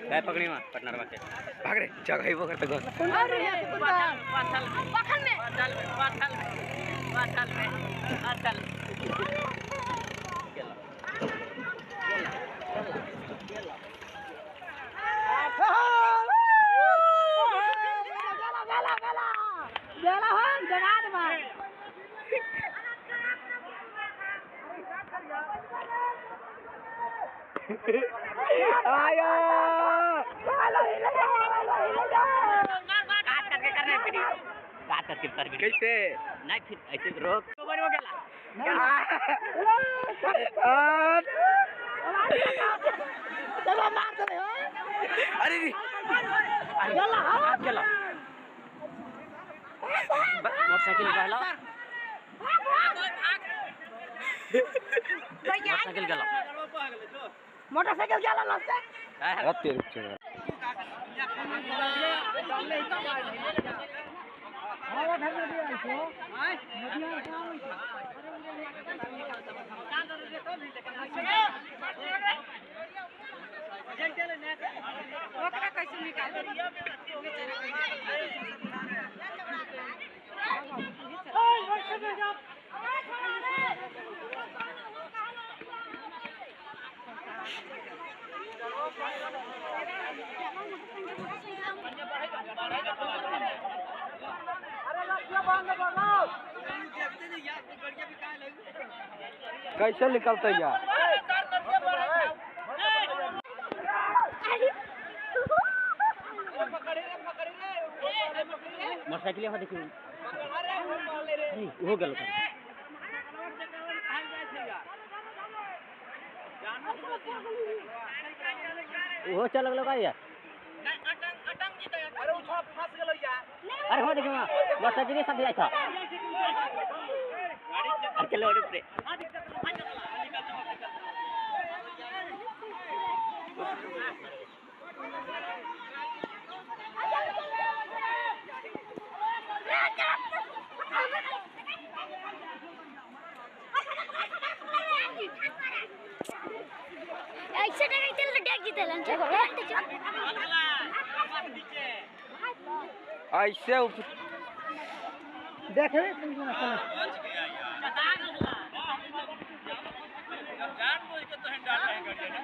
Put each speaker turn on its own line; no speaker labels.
काय पकड़ी मां पटना रमा के भाग रे जगह वो करते गो पाथल आया काट करके कर भी कैसे नहीं फिर ऐसे रोक तो बन हो गेला चलो मार दे अरे गेला हाथ गेला मोटरसाइकिल गला मोटरसाइकिल गेला लास्ट रात रुक चला आवा घर में भी आइसो हां नदिया काम ओकरा कैसे निकाल ओए वर्ष में जा कैसे निकलते यार मोटरसाइकिल यहाँ देखिए वो गलत है वो चल लगा यार अरे उठा फंस गेल यार अरे हो देखिए मोटरसाइकिल सब जाय था अरे चलो रे ऐसे देख रहे जान बोल के तो हैंड डाल रहे हैं